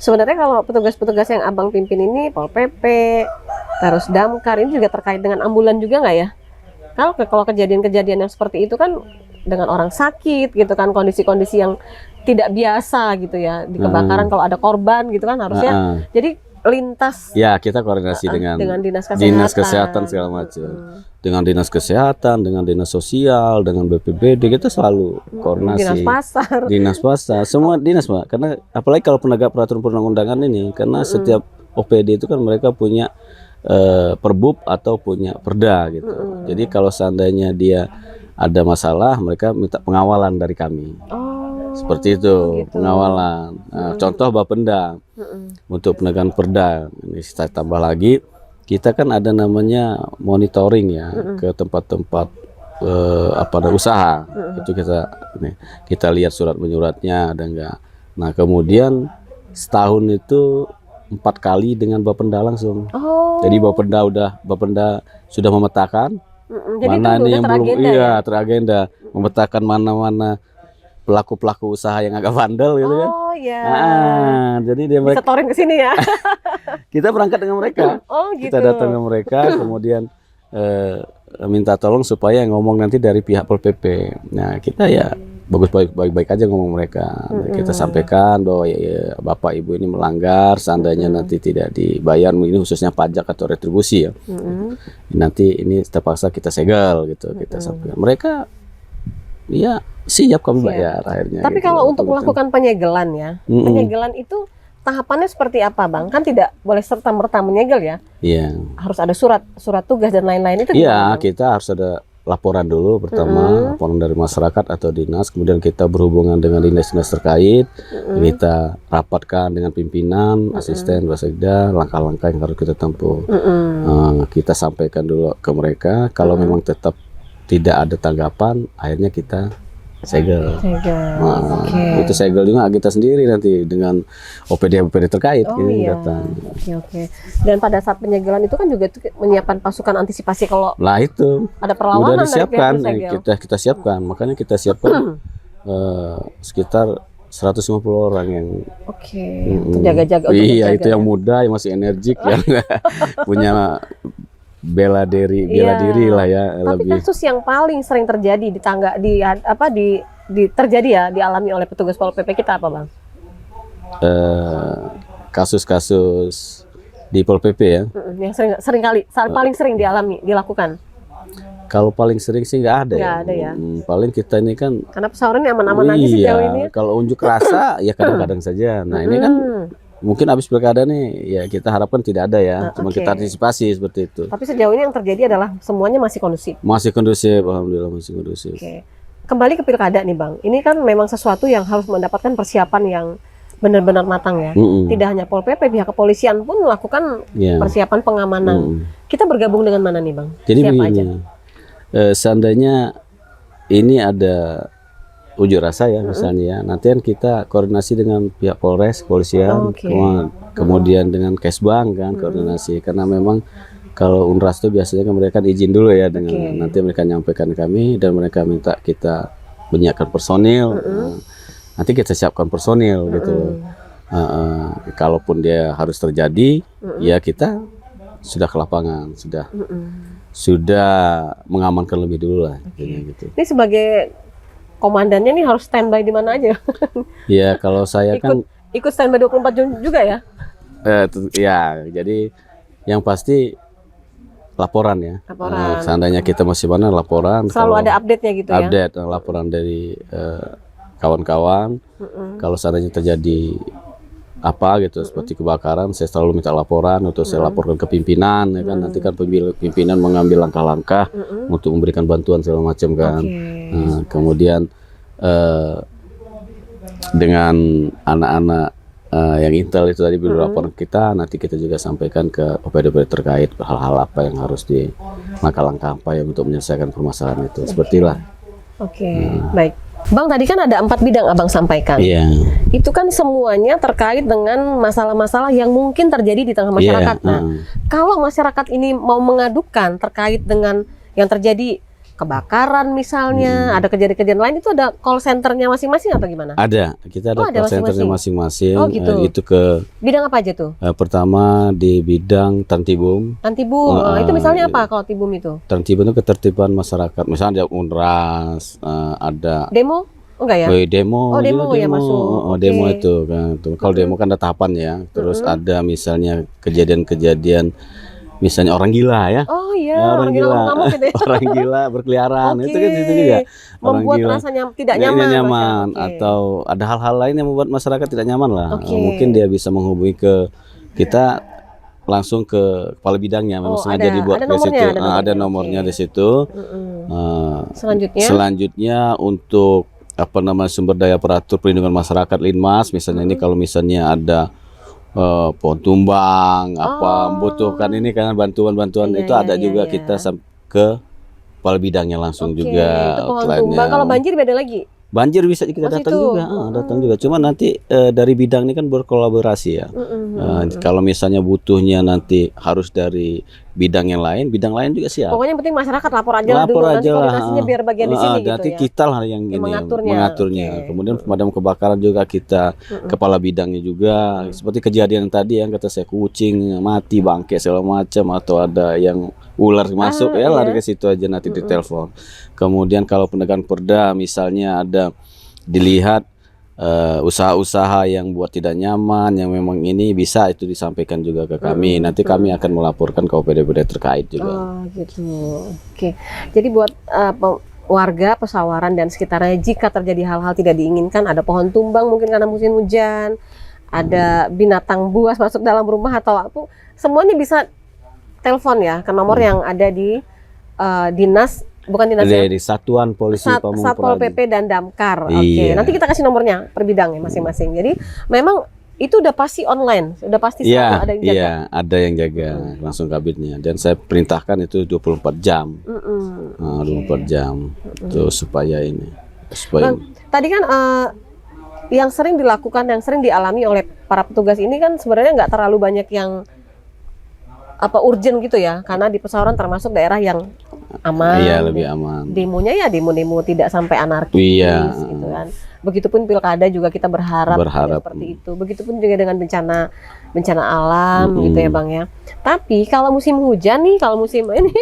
Sebenarnya kalau petugas-petugas yang Abang pimpin ini, Pol PP, terus damkar, ini juga terkait dengan ambulan juga nggak ya? Kalau kejadian-kejadian yang seperti itu kan dengan orang sakit gitu kan, kondisi-kondisi yang tidak biasa gitu ya, di kebakaran kalau ada korban gitu kan harusnya. Jadi lintas Ya kita koordinasi dengan dinas kesehatan. dinas kesehatan segala macam. Dengan dinas kesehatan, dengan dinas sosial, dengan BPBD kita selalu koordinasi. Dinas pasar. Dinas pasar, semua dinas Pak. Karena apalagi kalau penegak peraturan perundang-undangan ini, karena setiap OPD itu kan mereka punya perbub atau punya perda gitu. Jadi kalau seandainya dia ada masalah, mereka minta pengawalan dari kami. Oh, Seperti itu, gitu. pengawalan. Nah, contoh Bapenda untuk penegakan perda. Ini saya tambah lagi, kita kan ada namanya monitoring ya ke tempat-tempat usaha. Itu kita lihat surat menyuratnya ada enggak. Nah, kemudian setahun itu 4 kali dengan Bapenda langsung. Oh. Jadi Bapenda sudah memetakan Jadi mana itu nih yang belum teragenda ya? teragenda, memetakan mana-mana pelaku-pelaku usaha yang agak bandel gitu kan. Oh ya. Jadi dia mereka Disetorin ke sini ya. kita berangkat dengan mereka. Oh gitu. Kita datang ke mereka, kemudian minta tolong supaya yang ngomong nanti dari pihak Pol PP. Nah, kita ya baik-baik aja ngomong mereka. Kita sampaikan bahwa ya, Bapak Ibu ini melanggar, seandainya nanti tidak dibayar, ini khususnya pajak atau retribusi ya. Nanti ini terpaksa kita segel gitu, kita sampaikan. Mereka ya siap kami bayar akhirnya. Tapi gitu. kalau untuk melakukan penyegelan ya, penyegelan itu tahapannya seperti apa, Bang? Kan tidak boleh serta-merta menyegel ya. Iya. Harus ada surat tugas dan lain-lain itu. Iya, gimana, Bang? kita harus ada laporan dulu pertama, laporan dari masyarakat atau dinas, kemudian kita berhubungan dengan dinas-dinas terkait, kita rapatkan dengan pimpinan, asisten, basekda, langkah-langkah yang harus kita tempuh. Kita sampaikan dulu ke mereka, kalau memang tetap tidak ada tanggapan, akhirnya kita segel. Itu segel juga kita sendiri nanti dengan OPD terkait datang. Oke. Dan pada saat penyegelan itu kan juga menyiapkan pasukan antisipasi kalau Lah itu ada perlawanan udah disiapkan, dari pihak kita siapkan, makanya kita siapkan sekitar 150 orang yang untuk jaga-jaga. Iya, itu yang muda, yang masih energik, yang punya bela diri lah ya. Tapi kasus yang paling sering terjadi terjadi ya dialami oleh petugas Pol PP kita apa, Bang? Kasus-kasus di Pol PP ya. Yang paling sering dilakukan. Kalau paling sering sih nggak ada Nggak ada ya. Paling kita ini kan Karena pesawaran ini aman-aman aja sih jauh ini. Kalau unjuk rasa ya kadang-kadang saja. Nah ini kan mungkin habis pilkada nih ya kita harapkan tidak ada ya. Cuma kita antisipasi seperti itu. Tapi sejauh ini yang terjadi adalah semuanya masih kondusif. Masih kondusif, alhamdulillah masih kondusif. Kembali ke pilkada nih, Bang. Ini kan memang sesuatu yang harus mendapatkan persiapan yang benar-benar matang ya. Tidak hanya Pol PP, pihak kepolisian pun melakukan persiapan pengamanan. Kita bergabung dengan mana nih, Bang? Jadi siapa begini, aja? Seandainya ini ada unjuk rasa ya misalnya ya, nanti kan kita koordinasi dengan pihak Polres, kepolisian, kemudian dengan Kesbang kan koordinasi, karena memang kalau Unras itu biasanya kan mereka izin dulu ya dengan nanti mereka nyampaikan kami dan mereka minta kita menyiapkan personil, nanti kita siapkan personil gitu. Kalaupun dia harus terjadi, ya kita sudah ke lapangan, sudah mengamankan lebih dulu lah, gitu. Ini sebagai komandannya nih harus standby di mana aja? Ya kalau saya ikut standby 24 jam juga ya? Ya, jadi yang pasti laporan ya. Seandainya kita masih mana laporan. Selalu ada update-nya gitu ya? Update, laporan dari kawan-kawan. Kalau seandainya terjadi apa gitu seperti kebakaran, saya selalu minta laporan untuk saya laporkan ke pimpinan ya kan. Nanti kan pimpinan mengambil langkah-langkah untuk memberikan bantuan segala macam kan. Kemudian dengan anak-anak yang intel itu tadi laporan kita, nanti kita juga sampaikan ke OPD terkait hal-hal apa yang harus di langkah-langkah apa yang untuk menyelesaikan permasalahan itu. Sepertilah. Baik. Bang, tadi kan ada 4 bidang Abang sampaikan. Itu kan semuanya terkait dengan masalah-masalah yang mungkin terjadi di tengah masyarakat. Nah, kalau masyarakat ini mau mengadukan terkait dengan yang terjadi kebakaran misalnya, ada kejadian-kejadian lain, itu ada call centernya masing-masing atau gimana? Ada, kita ada call centernya masing-masing. Gitu. Itu ke bidang apa aja tuh? Pertama di bidang Tantibum. Itu misalnya apa kalau Tibum itu? Tantibum itu ketertiban masyarakat. Misalnya ada Unras, ada demo? Enggak ya? Demo. Demo ya masuk. Demo itu kan. Kalau demo kan ada tahapan ya. Terus ada misalnya kejadian-kejadian misalnya orang gila ya. Orang gila gitu ya. Orang gila berkeliaran. Itu kan itu juga. Membuat rasanya tidak nyaman. Atau ada hal-hal lain yang membuat masyarakat tidak nyaman lah. Mungkin dia bisa menghubungi ke kita langsung ke kepala bidangnya. Memang sengaja dibuat di situ. Ada nomornya di situ. Selanjutnya untuk sumber daya aparatur perlindungan masyarakat Linmas misalnya ini kalau misalnya ada pohon tumbang membutuhkan ini karena bantuan itu ada juga kita ke kepala bidangnya langsung juga. Itu pohon tumbang. Kalau banjir beda lagi? Banjir bisa kita datang juga. Cuma nanti dari bidang ini kan berkolaborasi ya. Kalau misalnya butuhnya nanti harus dari bidang lain juga siap. Pokoknya yang penting masyarakat lapor aja lah dulu, Lapor nanti aja lah. koordinasinya biar bagian di sini gitu Nanti ya. kita lah yang ini mengaturnya. Oke. Kemudian pemadam kebakaran juga kita, kepala bidangnya juga. Seperti kejadian tadi yang kata saya, kucing mati, bangke segala macam, atau ada yang ular masuk ya lari ke situ aja, nanti ditelepon. Kemudian kalau penegakan perda misalnya ada dilihat usaha-usaha yang buat tidak nyaman, yang memang ini bisa itu disampaikan juga ke kami. Nanti kami akan melaporkan ke OPD-OPD terkait juga. Oh gitu. Oke. Jadi buat warga Pesawaran dan sekitarnya, jika terjadi hal-hal tidak diinginkan, ada pohon tumbang mungkin karena musim hujan, ada binatang buas masuk dalam rumah atau apa, semuanya bisa telepon ya ke nomor yang ada di dinas. Bukan dinas ya? Dari Satuan Polisi Pamung Satpol Praja. PP dan Damkar. Oke, Iya. nanti kita kasih nomornya per bidangnya masing-masing. Jadi memang itu udah pasti online, udah pasti selalu ada yang jaga. Iya, ada yang jaga langsung kabinnya. Dan saya perintahkan itu 24 jam. 24 jam. Tuh supaya ini. Supaya Bang, tadi kan yang sering dilakukan, yang sering dialami oleh para petugas ini kan sebenarnya nggak terlalu banyak yang urgent gitu ya, karena di Pesawaran termasuk daerah yang aman. Iya, lebih aman. Demonya ya demo-demo tidak sampai anarkis Iya. gitu kan. Begitupun pilkada juga kita berharap ya, seperti itu. Begitupun juga dengan bencana alam gitu ya Bang ya. Tapi kalau musim hujan nih, kalau musim ini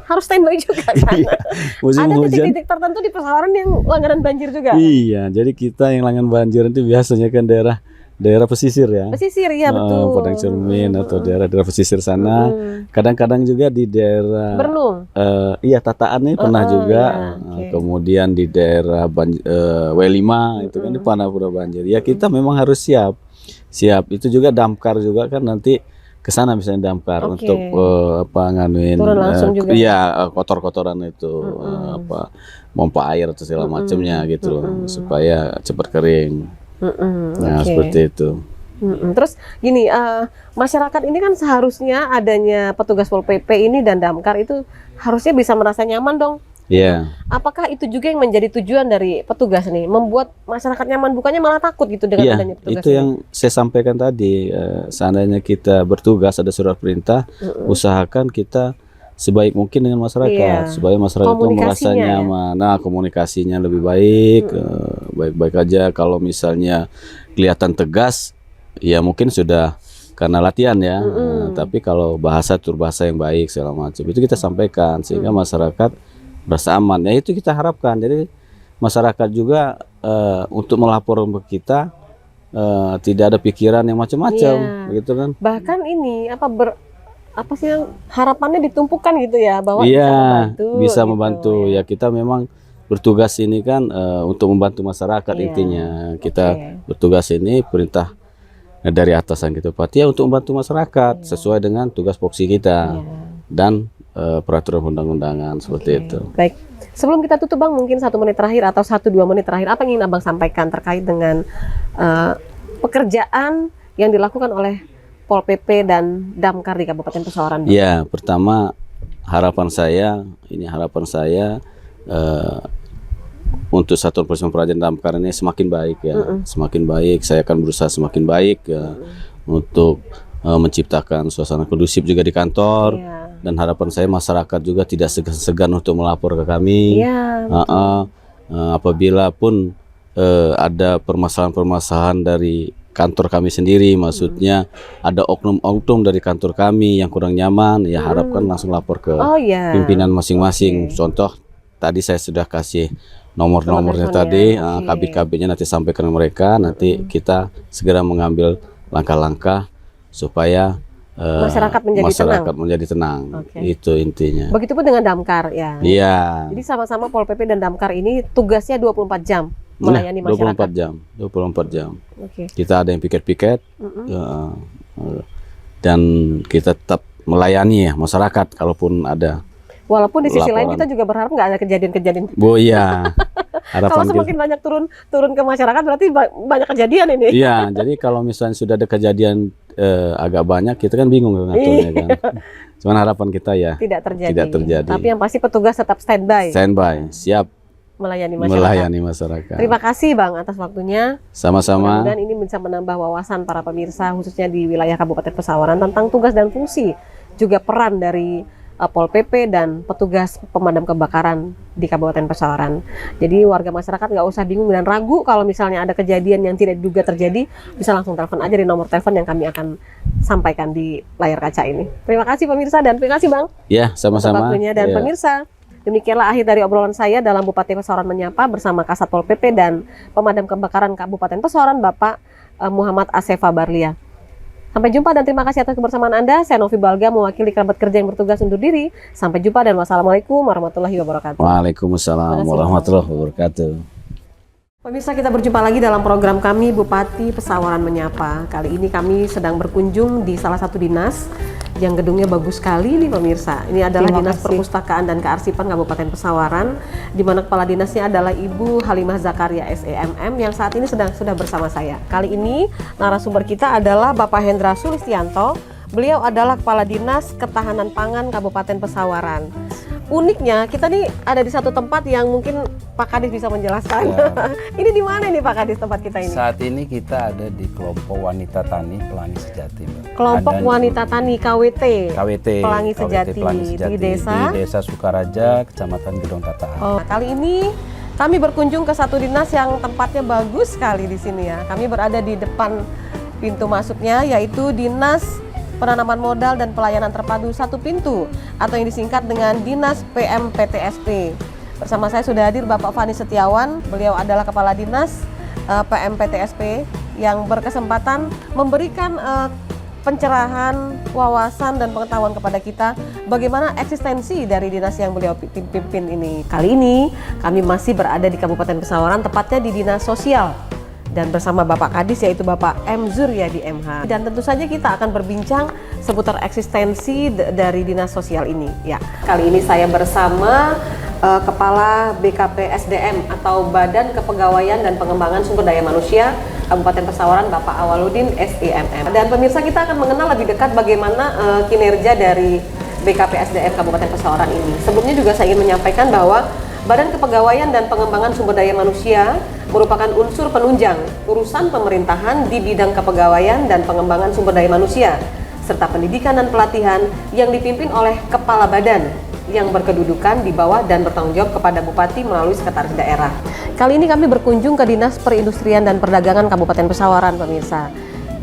harus standby juga kan. Iya, musim Ada hujan. titik-titik tertentu di Pesawaran yang langganan banjir juga. Iya, jadi kita yang langganan banjir itu biasanya kan daerah pesisir ya. Pesisir ya betul. Padang Cermin atau daerah pesisir sana. Kadang-kadang juga di daerah Bernung. iya, Tataan nih pernah juga. iya, oke. Kemudian di daerah W5 itu kan di pura banjir. Ya kita memang harus siap. Itu juga damkar juga kan nanti ke sana misalnya damkar Oke. untuk nganuin Turun langsung juga. iya, kotor-kotoran itu pompa air atau segala macamnya gitu loh, supaya cepat kering. Nah, Oke. seperti itu. Terus gini, masyarakat ini kan seharusnya adanya petugas Pol PP ini dan Damkar itu harusnya bisa merasa nyaman dong. Iya. Apakah itu juga yang menjadi tujuan dari petugas nih, membuat masyarakat nyaman, bukannya malah takut gitu dengan Iya, adanya petugas itu ini? yang saya sampaikan tadi. Seandainya kita bertugas ada surat perintah, usahakan kita sebaik mungkin dengan masyarakat, Iya. supaya masyarakat itu merasa Komunikasinya ya. nyaman. Nah, komunikasinya lebih baik, baik-baik aja. Kalau misalnya kelihatan tegas, ya mungkin sudah karena latihan ya. Tapi kalau bahasa yang baik segala macam itu kita sampaikan sehingga masyarakat merasa aman. Ya itu kita harapkan. Jadi masyarakat juga untuk melapor ke kita tidak ada pikiran yang macam-macam, gitu kan? Bahkan ini apa sih yang harapannya ditumpukan gitu ya, bahwa Iya, bisa gitu, membantu. ya. Ya kita memang bertugas ini kan untuk membantu masyarakat Iya. intinya. Kita Oke. bertugas ini perintah dari atasan kita Pak ya untuk membantu masyarakat sesuai dengan tugas foksi kita dan peraturan undang-undangan seperti itu. Baik, sebelum kita tutup Bang, mungkin 1 menit terakhir atau 1-2 menit terakhir, apa yang ingin Abang sampaikan terkait dengan pekerjaan yang dilakukan oleh Pol PP dan Damkar di Kabupaten Pesawaran? Bang? Ya, pertama harapan saya untuk Satuan Polisi Pamung Praja Damkar ini semakin baik ya, semakin baik. Saya akan berusaha semakin baik ya, untuk menciptakan suasana kondusif juga di kantor. Iya. Dan harapan saya masyarakat juga tidak segan untuk melapor ke kami. Iya, Apabila pun ada permasalahan-permasalahan dari kantor kami sendiri, maksudnya ada oknum-oknum dari kantor kami yang kurang nyaman, ya harapkan langsung lapor ke Oh iya. pimpinan masing-masing. Contoh tadi saya sudah kasih nomor-nomornya Nomor tadi, teleponnya, oke. kabit-kabitnya nanti sampaikan ke mereka, nanti kita segera mengambil langkah-langkah supaya Masyarakat menjadi tenang. Oke. Itu intinya. Begitupun dengan Damkar ya. Iya. Jadi sama-sama Pol PP dan Damkar ini tugasnya 24 jam melayani masyarakat. 24 jam. Oke. Kita ada yang piket-piket, dan kita tetap melayani ya masyarakat kalaupun ada. Walaupun di sisi lain Laporan. kita juga berharap nggak ada kejadian-kejadian. Bu, iya. Kalau Harapan kita. semakin banyak turun ke masyarakat berarti banyak kejadian ini. Iya, jadi kalau misalnya sudah ada kejadian agak banyak, kita kan bingung ngaturnya kan. Cuman harapan kita ya Tidak terjadi. tidak terjadi. Tapi yang pasti petugas tetap standby Standby, siap melayani masyarakat. melayani masyarakat. Terima kasih Bang atas waktunya. Sama-sama. Mudah-mudahan ini bisa menambah wawasan para pemirsa khususnya di wilayah Kabupaten Pesawaran tentang tugas dan fungsi juga peran dari Pol PP dan petugas pemadam kebakaran di Kabupaten Pesawaran. Jadi warga masyarakat nggak usah bingung dan ragu kalau misalnya ada kejadian yang tidak diduga terjadi, bisa langsung telepon aja di nomor telepon yang kami akan sampaikan di layar kaca ini. Terima kasih pemirsa dan terima kasih Bang. Ya, sama-sama. Waktunya dan pemirsa. Demikianlah akhir dari obrolan saya dalam Bupati Pesawaran Menyapa bersama Kasat Pol PP dan Pemadam Kebakaran Kabupaten Pesawaran Bapak Muhammad Asefa Barlia. Sampai jumpa dan terima kasih atas kebersamaan Anda. Saya Novi Balga mewakili kerabat kerja yang bertugas undur diri. Sampai jumpa dan wassalamualaikum warahmatullahi wabarakatuh. Waalaikumsalam warahmatullahi wabarakatuh. Pemirsa, kita berjumpa lagi dalam program kami Bupati Pesawaran Menyapa. Kali ini kami sedang berkunjung di salah satu dinas yang gedungnya bagus sekali nih pemirsa. Ini adalah Dinas Perpustakaan dan Kearsipan Kabupaten Pesawaran, di mana kepala dinasnya adalah Ibu Halimah Zakaria SEMM yang saat ini sudah bersama saya. Kali ini narasumber kita adalah Bapak Hendra Sulistianto. Beliau adalah Kepala Dinas Ketahanan Pangan Kabupaten Pesawaran. Uniknya kita nih ada di satu tempat yang mungkin Pak Kadis bisa menjelaskan. Ya. Ini di mana nih Pak Kadis tempat kita ini? Saat ini kita ada di kelompok wanita tani Pelangi Sejati, Mbak. Kelompok wanita tani KWT. Pelangi KWT, Sejati, Pelangi Sejati di desa Sukaraja, Kecamatan Gedong Tataan. Oh, kali ini kami berkunjung ke satu dinas yang tempatnya bagus sekali di sini ya. Kami berada di depan pintu masuknya, yaitu Dinas Penanaman Modal dan Pelayanan Terpadu Satu Pintu atau yang disingkat dengan Dinas PMPTSP. Bersama saya sudah hadir Bapak Fani Setiawan. Beliau adalah Kepala Dinas PMPTSP yang berkesempatan memberikan pencerahan, wawasan dan pengetahuan kepada kita bagaimana eksistensi dari dinas yang beliau pimpin ini. Kali ini kami masih berada di Kabupaten Pesawaran, tepatnya di Dinas Sosial. Dan bersama Bapak Kadis yaitu Bapak M. Zuryadi MH. Dan tentu saja kita akan berbincang seputar eksistensi dari Dinas Sosial ini. Ya, kali ini saya bersama Kepala BKP SDM atau Badan Kepegawaian dan Pengembangan Sumber Daya Manusia Kabupaten Pesawaran Bapak Awaludin SEMM. Dan pemirsa, kita akan mengenal lebih dekat bagaimana kinerja dari BKP SDM Kabupaten Pesawaran ini. Sebelumnya juga saya ingin menyampaikan bahwa Badan Kepegawaian dan Pengembangan Sumber Daya Manusia merupakan unsur penunjang urusan pemerintahan di bidang kepegawaian dan pengembangan sumber daya manusia, serta pendidikan dan pelatihan yang dipimpin oleh Kepala Badan yang berkedudukan di bawah dan bertanggung jawab kepada Bupati melalui Sekretaris Daerah. Kali ini kami berkunjung ke Dinas Perindustrian dan Perdagangan Kabupaten Pesawaran, pemirsa.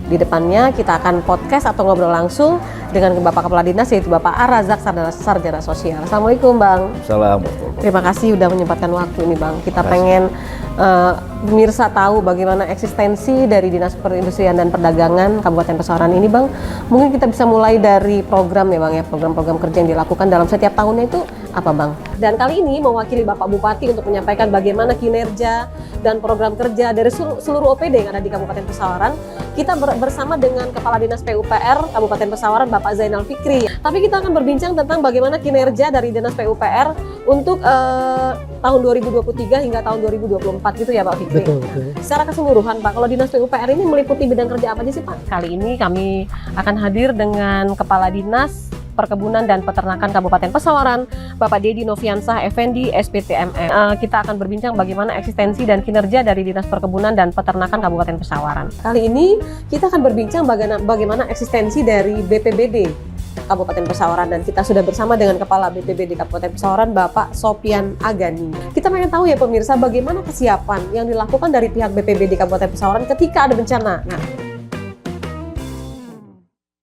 Di depannya kita akan podcast atau ngobrol langsung dengan Bapak Kepala Dinas yaitu Bapak Arazak Sarjana Sosial. Assalamualaikum Bang. Assalamualaikum. Terima kasih sudah menyempatkan waktu ini Bang. Kita pengen pemirsa tahu bagaimana eksistensi dari Dinas Perindustrian dan Perdagangan Kabupaten Pesawaran ini Bang. Mungkin kita bisa mulai dari program ya Bang ya, program-program kerja yang dilakukan dalam setiap tahunnya itu apa Bang? Dan kali ini mewakili Bapak Bupati untuk menyampaikan bagaimana kinerja dan program kerja dari seluruh OPD yang ada di Kabupaten Pesawaran. Kita bersama dengan Kepala Dinas PUPR Kabupaten Pesawaran Bapak Zainal Fikri. Tapi kita akan berbincang tentang bagaimana kinerja dari Dinas PUPR untuk tahun 2023 hingga tahun 2024 gitu ya Pak Fikri. Betul. Secara keseluruhan Pak, kalau Dinas PUPR ini meliputi bidang kerja apa aja sih Pak? Kali ini kami akan hadir dengan Kepala Dinas Perkebunan dan Peternakan Kabupaten Pesawaran, Bapak Dedi Noviansah Effendi, SPTMM. Kita akan berbincang bagaimana eksistensi dan kinerja dari Dinas Perkebunan dan Peternakan Kabupaten Pesawaran. Kali ini kita akan berbincang bagaimana eksistensi dari BPBD Kabupaten Pesawaran, dan kita sudah bersama dengan Kepala BPBD Kabupaten Pesawaran Bapak Sopian Agani. Kita pengen tahu ya pemirsa bagaimana kesiapan yang dilakukan dari pihak BPBD Kabupaten Pesawaran ketika ada bencana. Nah,